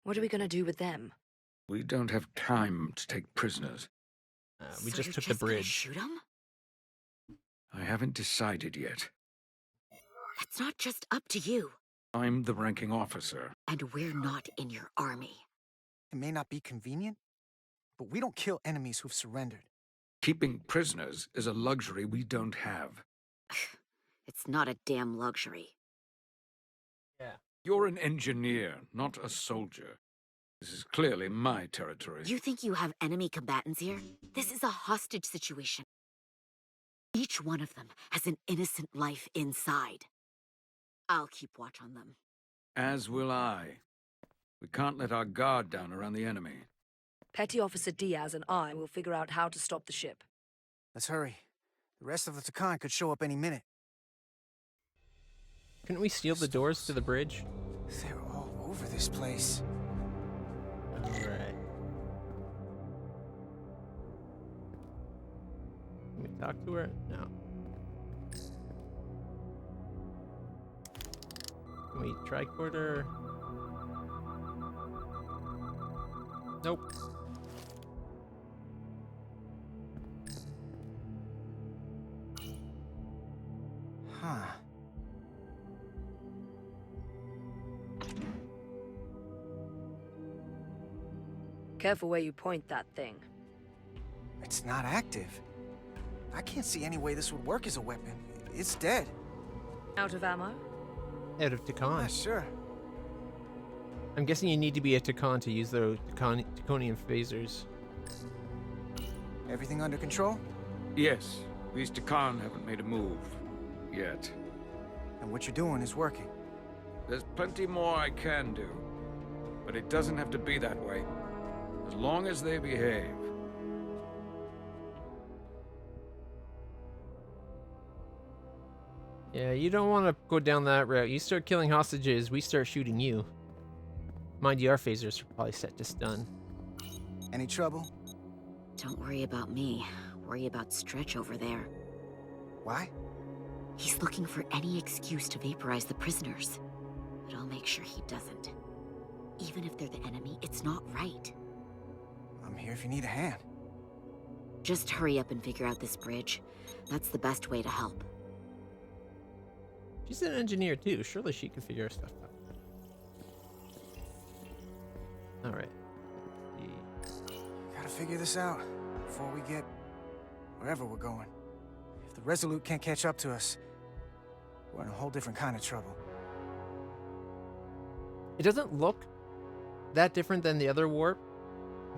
What are we gonna do with them? We don't have time to take prisoners. We So just you're took the just gonna bridge. shoot him? I haven't decided yet. That's not just up to you. I'm the ranking officer. And we're not in your army. It may not be convenient, but we don't kill enemies who've surrendered. Keeping prisoners is a luxury we don't have. It's not a damn luxury. Yeah. You're an engineer, not a soldier. This is clearly my territory. You think you have enemy combatants here? This is a hostage situation. Each one of them has an innocent life inside. I'll keep watch on them. As will I. We can't let our guard down around the enemy. Petty Officer Diaz and I will figure out how to stop the ship. Let's hurry. The rest of the Takan could show up any minute. Couldn't we steal the doors to the bridge? They're all over this place. Alright. Can we talk to her? No. Can we tricorder? Nope. Huh. Careful where you point that thing. It's not active. I can't see any way this would work as a weapon. It's dead. Out of ammo? Out of Takan. Not sure. I'm guessing you need to be a Takan to use the Takonian phasers. Everything under control? Yes, these Takan haven't made a move. Yet. And what you're doing is working. There's plenty more I can do. But it doesn't have to be that way. As long as they behave. Yeah, you don't want to go down that route. You start killing hostages, we start shooting you. Mind you, our phasers are probably set to stun. Any trouble? Don't worry about me. Worry about Stretch over there. Why? He's looking for any excuse to vaporize the prisoners. But I'll make sure he doesn't. Even if they're the enemy, it's not right. I'm here if you need a hand. Just hurry up and figure out this bridge. That's the best way to help. She's an engineer too. Surely she can figure stuff out. Alright. Gotta figure this out before we get wherever we're going. If the Resolute can't catch up to us, we're in a whole different kind of trouble. It doesn't look that different than the other warp.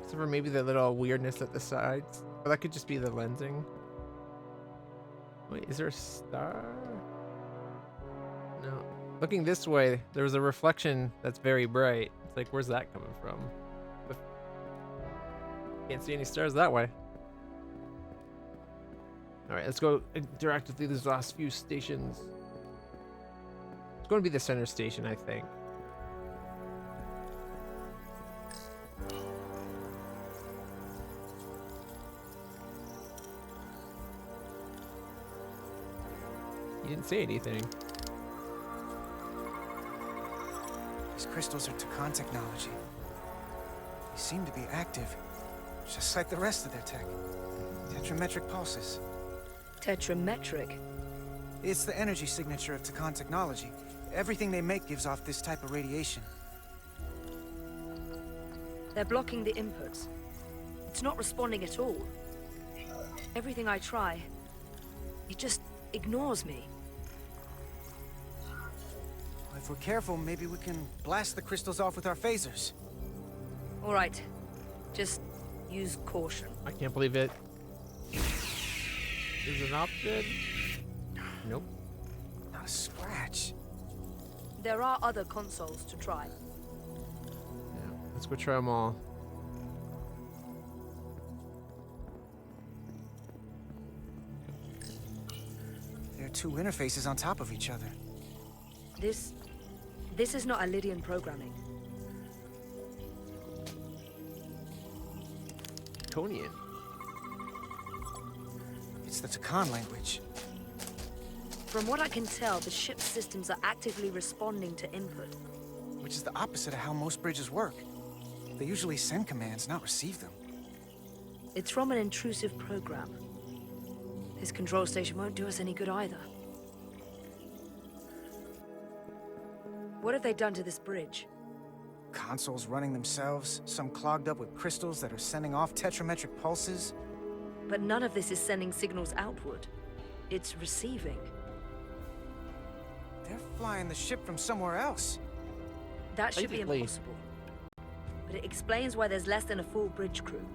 Except for maybe the little weirdness at the sides. Or that could just be the lensing. Wait, is there a star? No. Looking this way, there was a reflection that's very bright. It's like, where's that coming from? Can't see any stars that way. Alright, let's go interact with these last few stations. It's going to be the center station, I think. You didn't say anything. These crystals are Takan technology. They seem to be active, just like the rest of their tech. Tetrametric pulses. Tetrametric? It's the energy signature of Takan technology. Everything they make gives off this type of radiation. They're blocking the inputs. It's not responding at all. Everything I try, it just ignores me. If we're careful, maybe we can blast the crystals off with our phasers. All right, just use caution. I can't believe it. Is it an option? Nope. Not a scratch. There are other consoles to try. Yeah, let's go try them all. There are two interfaces on top of each other. This is not Lydian programming. Tonian. It's the Takan language. From what I can tell, the ship's systems are actively responding to input. Which is the opposite of how most bridges work. They usually send commands, not receive them. It's from an intrusive program. This control station won't do us any good either. What have they done to this bridge? Consoles running themselves, some clogged up with crystals that are sending off tetrametric pulses. But none of this is sending signals outward. It's receiving. They're flying the ship from somewhere else. That should be Basically. impossible. But it explains why there's less than a full bridge crew.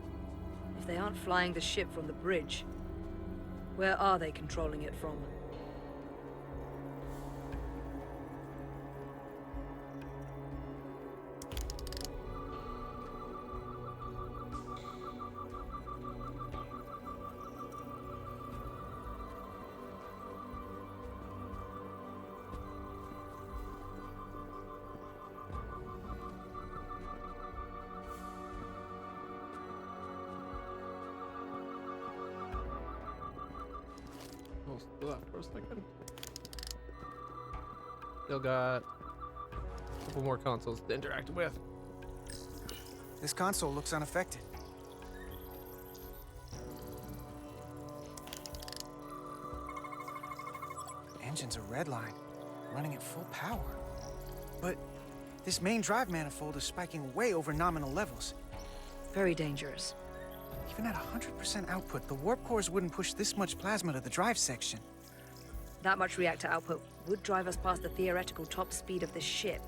If they aren't flying the ship from the bridge, where are they controlling it from? Hold still up for a second. Still got a couple more consoles to interact with. This console looks unaffected. Engine's a red line, running at full power. But this main drive manifold is spiking way over nominal levels. Very dangerous. Even at 100% output, the warp cores wouldn't push this much plasma to the drive section. That much reactor output would drive us past the theoretical top speed of this ship.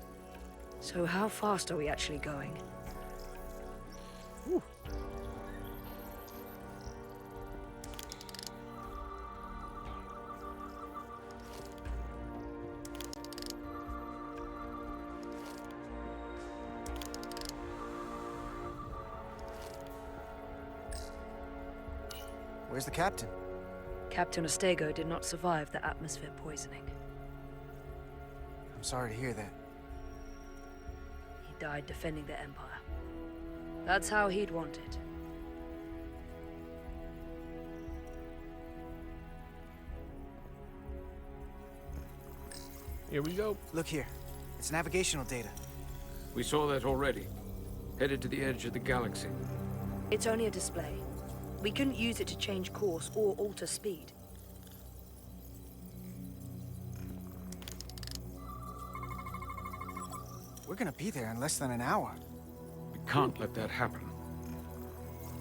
So how fast are we actually going? Whew. Where's the captain? Captain Ostego did not survive the atmosphere poisoning. I'm sorry to hear that. He died defending the Empire. That's how he'd want it. Here we go. Look here. It's navigational data. We saw that already. Headed to the edge of the galaxy. It's only a display. We couldn't use it to change course or alter speed. We're gonna be there in less than an hour. We can't let that happen.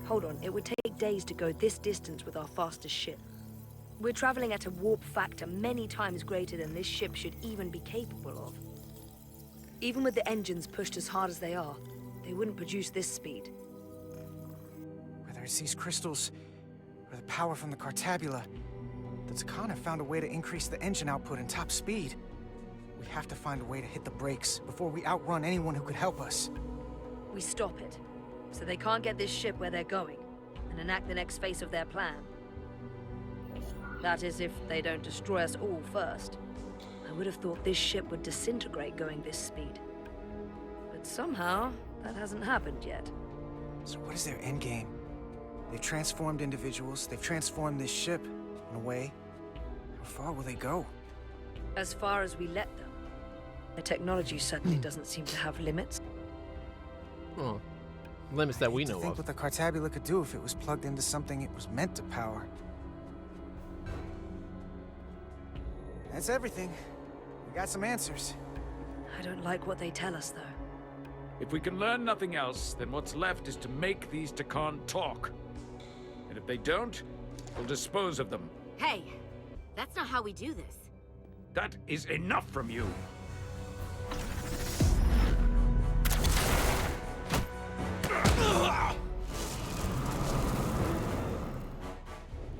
Hold on, it would take days to go this distance with our fastest ship. We're traveling at a warp factor many times greater than this ship should even be capable of. Even with the engines pushed as hard as they are, they wouldn't produce this speed. Whether it's these crystals or the power from the Cartabula, the Takan have found a way to increase the engine output and top speed. We have to find a way to hit the brakes before we outrun anyone who could help us. We stop it, so they can't get this ship where they're going, and enact the next phase of their plan. That is, if they don't destroy us all first. I would have thought this ship would disintegrate going this speed. But somehow, that hasn't happened yet. So what is their endgame? They've transformed individuals, they've transformed this ship, in a way. How far will they go? As far as we let them. The technology certainly doesn't seem to have limits. Oh, limits that we know Think of. what the Cartabula could do if it was plugged into something it was meant to power. That's everything. We got some answers. I don't like what they tell us, though. If we can learn nothing else, then what's left is to make these Takan talk. And if they don't, we'll dispose of them. Hey, that's not how we do this. That is enough from you.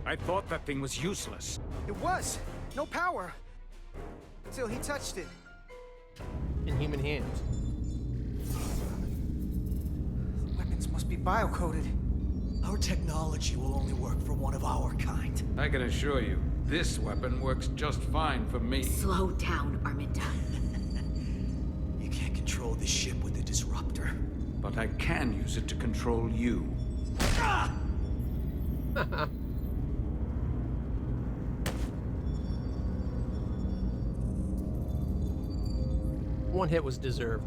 I thought that thing was useless. It was! No power! Until he touched it. In human hands. The weapons must be bio-coded. Our technology will only work for one of our kind. I can assure you, this weapon works just fine for me. Slow down, Arminta. You can't control this ship with a disruptor. But I can use it to control you. One hit was deserved.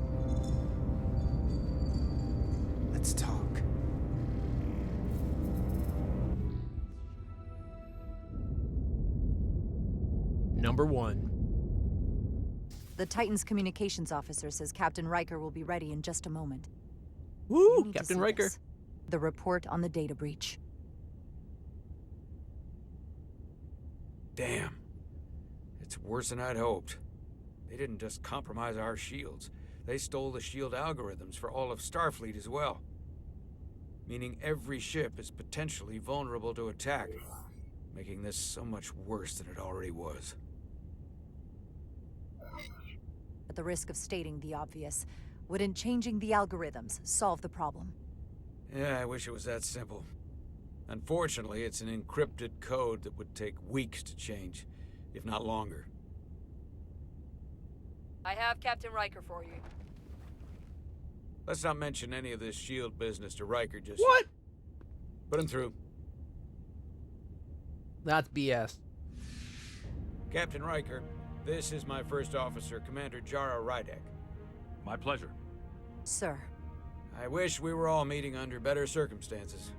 number 1. The Titan's communications officer says Captain Riker will be ready in just a moment. You Woo! need to Captain see Riker. this. The report on the data breach. Damn. It's worse than I'd hoped. They didn't just compromise our shields. They stole the shield algorithms for all of Starfleet as well. Meaning every ship is potentially vulnerable to attack, making this so much worse than it already was. At the risk of stating the obvious, wouldn't changing the algorithms solve the problem? Yeah, I wish it was that simple. Unfortunately, it's an encrypted code that would take weeks to change, if not longer. I have Captain Riker for you. Let's not mention any of this shield business to Riker just What? yet. Put him through. That's BS. Captain Riker, this is my first officer, Commander Jara Rydek. My pleasure. Sir. I wish we were all meeting under better circumstances.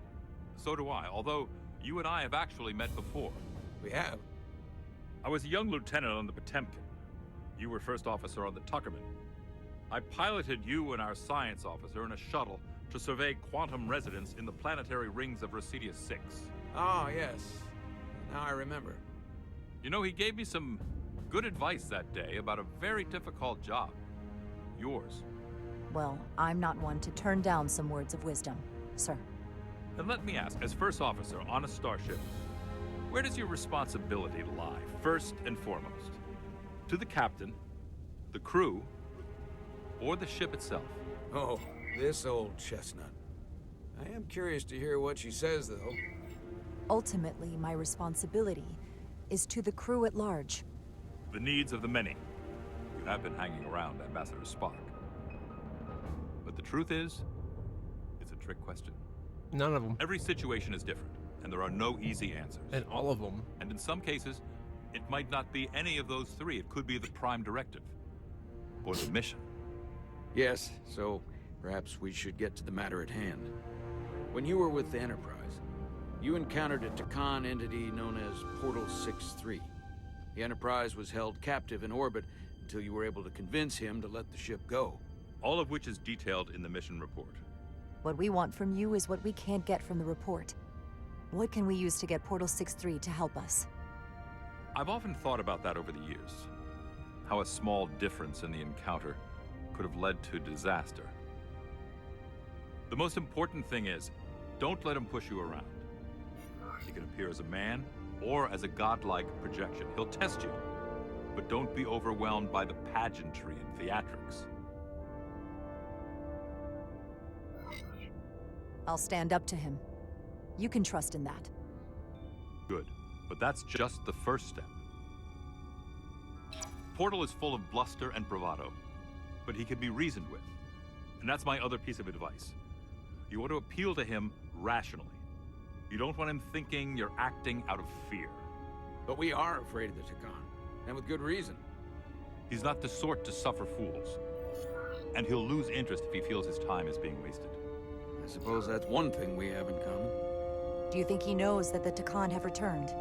So do I, although you and I have actually met before. We have. I was a young lieutenant on the Potemkin. You were first officer on the Tuckerman. I piloted you and our science officer in a shuttle to survey quantum resonance in the planetary rings of Residius 6. Oh, yes. Now I remember. You know, he gave me some good advice that day about a very difficult job. Yours. Well, I'm not one to turn down some words of wisdom, sir. Then let me ask, as first officer on a starship, where does your responsibility lie, first and foremost? To the captain, the crew, or the ship itself? Oh, this old chestnut. I am curious to hear what she says, though. Ultimately, my responsibility is to the crew at large. The needs of the many. You have been hanging around Ambassador Spock. But the truth is, it's a trick question. None of them. Every situation is different, and there are no easy answers. And all of them. And in some cases, it might not be any of those three. It could be the prime directive. Or the mission. Yes, so perhaps we should get to the matter at hand. When you were with the Enterprise, you encountered a Takan entity known as Portal 6-3. The Enterprise was held captive in orbit until you were able to convince him to let the ship go. All of which is detailed in the mission report. What we want from you is what we can't get from the report. What can we use to get Portal 6-3 to help us? I've often thought about that over the years. How a small difference in the encounter could have led to disaster. The most important thing is, don't let him push you around. He can appear as a man or as a godlike projection. He'll test you, but don't be overwhelmed by the pageantry and theatrics. I'll stand up to him. You can trust in that. Good, but that's just the first step. Portal is full of bluster and bravado, but he can be reasoned with. And that's my other piece of advice. You want to appeal to him rationally. You don't want him thinking you're acting out of fear. But we are afraid of the Takan, and with good reason. He's not the sort to suffer fools. And he'll lose interest if he feels his time is being wasted. I suppose that's one thing we have in common. Do you think he knows that the Takan have returned?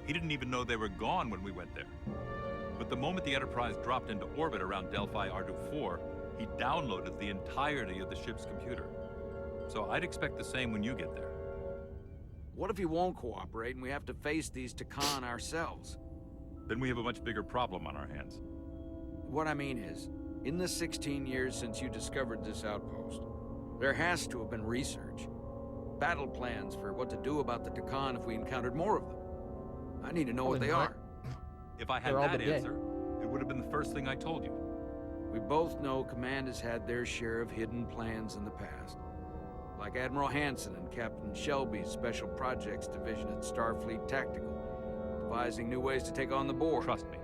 He didn't even know they were gone when we went there. But the moment the Enterprise dropped into orbit around Delphi Ardu 4, he downloaded the entirety of the ship's computer. So I'd expect the same when you get there. What if he won't cooperate and we have to face these Takan ourselves? Then we have a much bigger problem on our hands. What I mean is, in the 16 years since you discovered this outpost, there has to have been research. Battle plans for what to do about the Takan if we encountered more of them. I need to know what they are. If I had They're all that but dead. answer, it would have been the first thing I told you. We both know Command has had their share of hidden plans in the past. Like Admiral Hansen and Captain Shelby's Special Projects Division at Starfleet Tactical, devising new ways to take on the Borg. Trust me.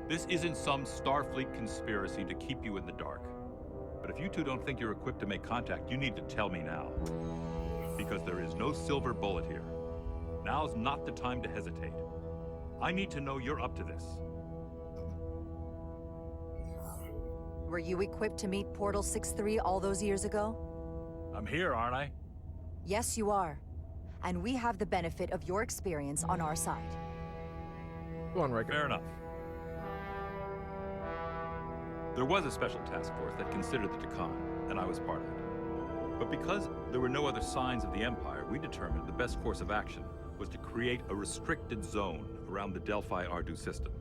This isn't some Starfleet conspiracy to keep you in the dark. But if you two don't think you're equipped to make contact, you need to tell me now. Because there is no silver bullet here. Now's not the time to hesitate. I need to know you're up to this. Were you equipped to meet Portal 6-3 all those years ago? I'm here, aren't I? Yes, you are. And we have the benefit of your experience on our side. Go on, Riker. Fair enough. There was a special task force that considered the Deccan, and I was part of it. But because there were no other signs of the Empire, we determined the best course of action was to create a restricted zone around the Delphi-Ardu system.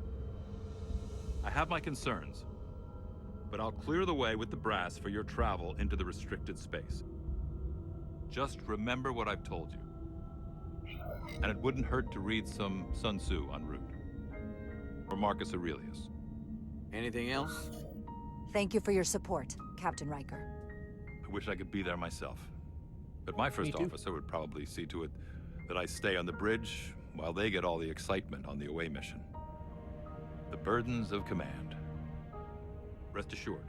I have my concerns, but I'll clear the way with the brass for your travel into the restricted space. Just remember what I've told you. And it wouldn't hurt to read some Sun Tzu en route. Or Marcus Aurelius. Anything else? Thank you for your support, Captain Riker. I wish I could be there myself. But my first officer would probably see to it that I stay on the bridge while they get all the excitement on the away mission. The burdens of command. Rest assured,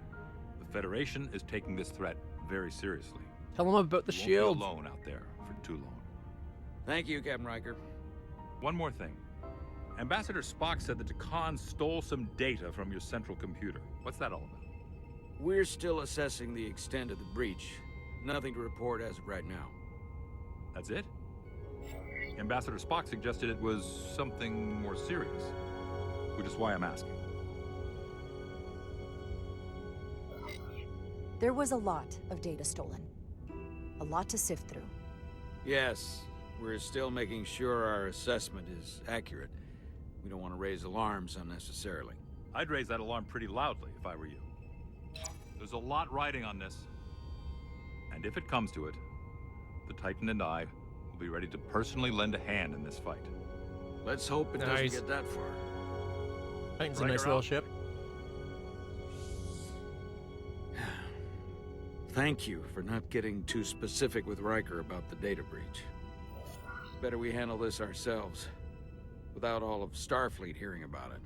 the Federation is taking this threat very seriously. Tell them about the You shield. won't be alone out there for too long. Thank you, Captain Riker. One more thing. Ambassador Spock said that Deccan stole some data from your central computer. What's that all about? We're still assessing the extent of the breach. Nothing to report as of right now. That's it? Ambassador Spock suggested it was something more serious, which is why I'm asking. There was a lot of data stolen. A lot to sift through. Yes, we're still making sure our assessment is accurate. We don't want to raise alarms unnecessarily. I'd raise that alarm pretty loudly if I were you. There's a lot riding on this. And if it comes to it, the Titan and I will be ready to personally lend a hand in this fight. Let's hope it Nice. doesn't get that far. Titan's a Riker nice little out. ship. Thank you for not getting too specific with Riker about the data breach. Better we handle this ourselves, without all of Starfleet hearing about it.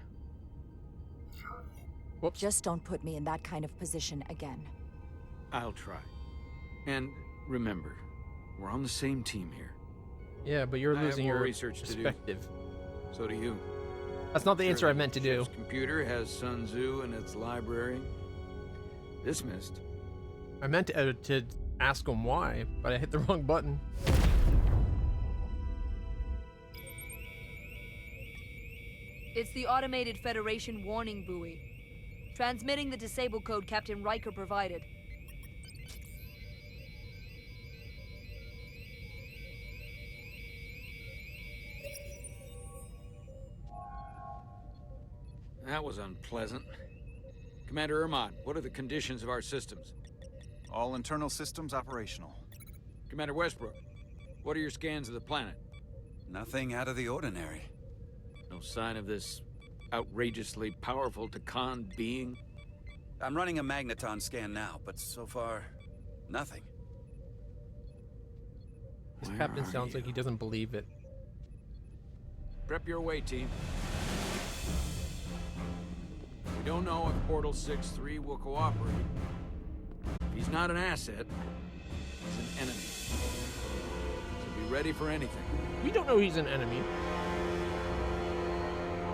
Whoops. Just don't put me in that kind of position again. I'll try. And remember, we're on the same team here. Yeah, but you're I have losing more your research to do. perspective. So do you. That's not the answer I Sure, meant to do. ship's computer has Sun Tzu in its library. Dismissed. I meant to ask him why, but I hit the wrong button. It's the automated Federation warning buoy. Transmitting the disable code Captain Riker provided. That was unpleasant. Commander Ermont, what are the conditions of our systems? All internal systems operational. Commander Westbrook, what are your scans of the planet? Nothing out of the ordinary. No sign of this outrageously powerful Deccan being? I'm running a magneton scan now, but so far, nothing. This Where captain are sounds like you? he doesn't believe it. Prep your way, team. We don't know if Portal 6-3 will cooperate. If he's not an asset, he's an enemy. So be ready for anything. We don't know he's an enemy.